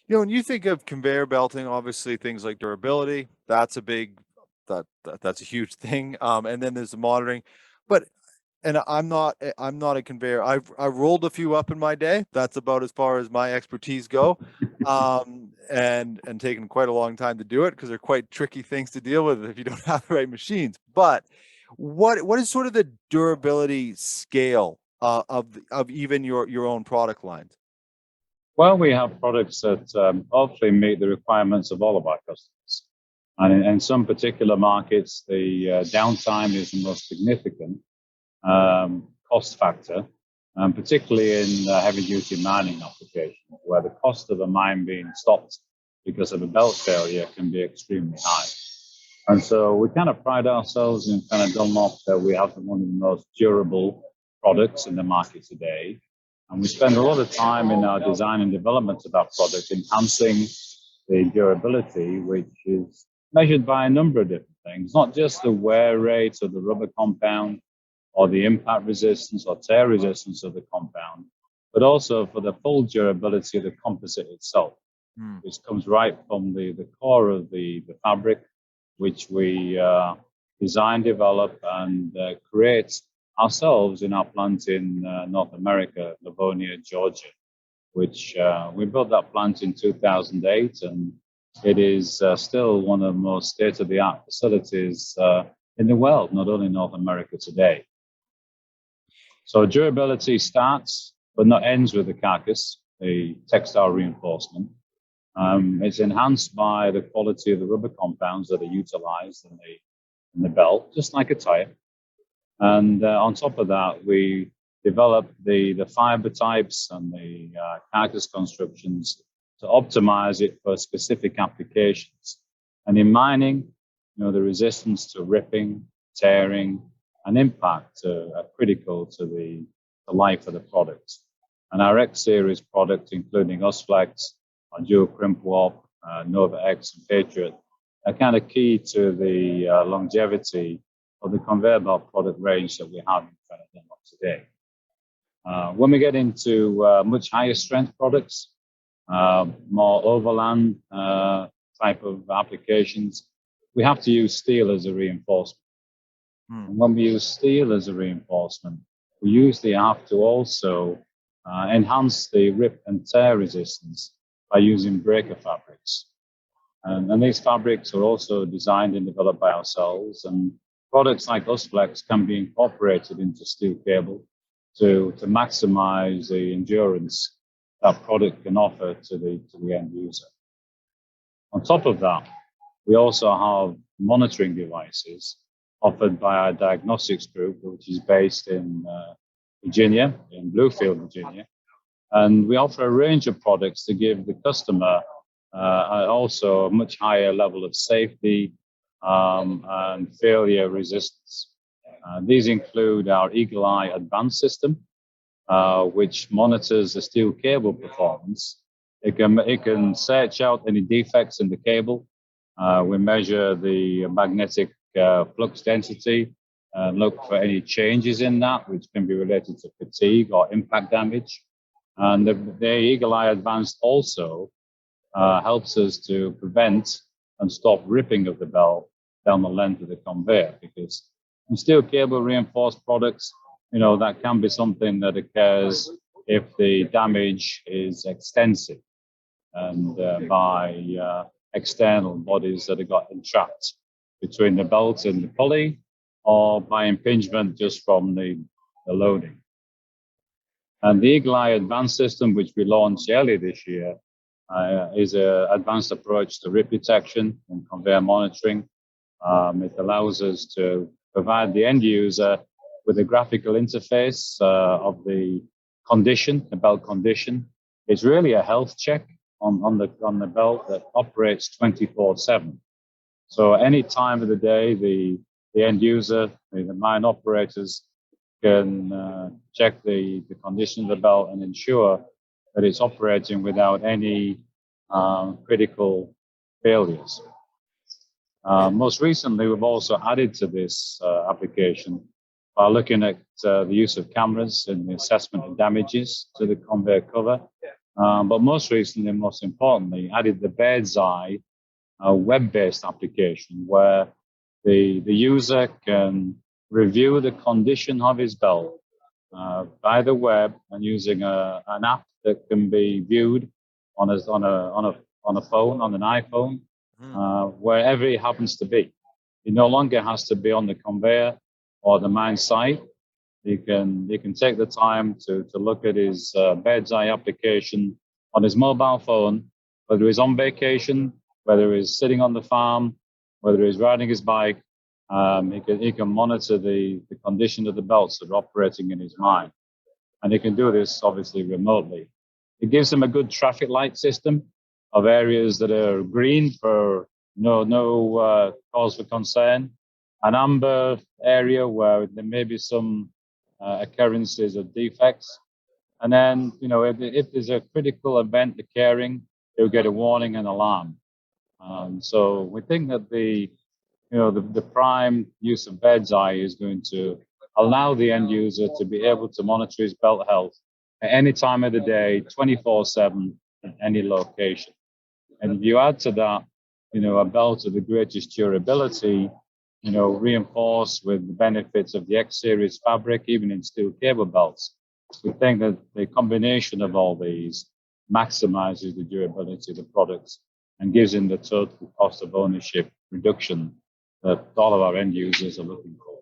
When you think of conveyor belting, obviously things like durability, that's a big that's a huge thing. And then there's the monitoring. But and I'm not a conveyor. I've rolled a few up in my day. That's about as far as my expertise go. And taken quite a long time to do it because they're quite tricky things to deal with if you don't have the right machines. But what is sort of the durability scale of even your own product lines? Well, we have products that hopefully meet the requirements of all of our customers. And in some particular markets, the downtime is the most significant cost factor, particularly in heavy-duty mining applications, where the cost of a mine being stopped because of a belt failure can be extremely high. And so we kind of pride ourselves in kind of Dunlop that we have one of the most durable products in the market today. And we spend a lot of time in our design and development of that product enhancing the durability, which is measured by a number of different things, not just the wear rate of the rubber compound or the impact resistance or tear resistance of the compound, but also for the full durability of the composite itself, which comes right from the core of the fabric, which we design, develop, and create ourselves in our plant in North America, Lavonia, Georgia, which we built that plant in 2008, and it is still one of the most state-of-the-art facilities in the world, not only North America today. So durability starts, but not ends with the carcass, the textile reinforcement. It's enhanced by the quality of the rubber compounds that are utilized in the belt, just like a tire. And on top of that, we develop the fiber types and the carcass constructions to optimize it for specific applications. And in mining, the resistance to ripping, tearing, and impact are critical to the life of the product. And our X series product, including UsFlex, our dual crimp warp, Nova X, and Patriot, are kind of key to the longevity of the conveyor belt product range that we have in Dunlop today. When we get into much higher strength products, more overland type of applications, we have to use steel as a reinforcement. And when we use steel as a reinforcement, we usually have to also enhance the rip and tear resistance by using breaker fabrics. And these fabrics are also designed and developed by ourselves. And products like UsFlex can be incorporated into steel cable to maximize the endurance that product can offer to the end user. On top of that, we also have monitoring devices offered by our diagnostics group, which is based in Virginia, in Bluefield, Virginia. And we offer a range of products to give the customer also a much higher level of safety and failure resistance. These include our Eagle Eye Advanced system, which monitors the steel cable performance. It can search out any defects in the cable. We measure the magnetic flux density and look for any changes in that, which can be related to fatigue or impact damage. And the Eagle Eye Advanced also helps us to prevent and stop ripping of the belt down the length of the conveyor, because in steel cable reinforced products, that can be something that occurs if the damage is extensive and by external bodies that have got entrapped between the belt and the pulley, or by impingement just from the loading. And the Eagle Eye Advanced system, which we launched earlier this year, is an advanced approach to rip detection and conveyor monitoring. It allows us to provide the end user with a graphical interface of the condition, the belt condition. It's really a health check on the belt that operates 24/7. So any time of the day, the end user, the mine operators can check the condition of the belt and ensure that it's operating without any critical failures. Most recently, we've also added to this application by looking at the use of cameras in the assessment of damages to the conveyor cover. But most recently, and most importantly, added the bird's eye web-based application where the user can review the condition of his belt by the web and using an app that can be viewed on a phone, on an iPhone, wherever it happens to be. It no longer has to be on the conveyor or the mine site. He can take the time to look at his bird's eye application on his mobile phone, whether he's on vacation, whether he's sitting on the farm, whether he's riding his bike. He can monitor the condition of the belts that are operating in his mine. And he can do this obviously remotely. It gives him a good traffic light system of areas that are green for no cause for concern, an amber area where there may be some occurrences of defects. And then, if there's a critical event occurring, he'll get a warning and alarm. So we think that the prime use of bird's eye is going to allow the end user to be able to monitor his belt health at any time of the day, 24/7, at any location. And if you add to that, a belt of the greatest durability, reinforced with the benefits of the X-series fabric, even in steel cable belts, we think that the combination of all these maximizes the durability of the products and gives him the total cost of ownership reduction that all of our end users are looking for.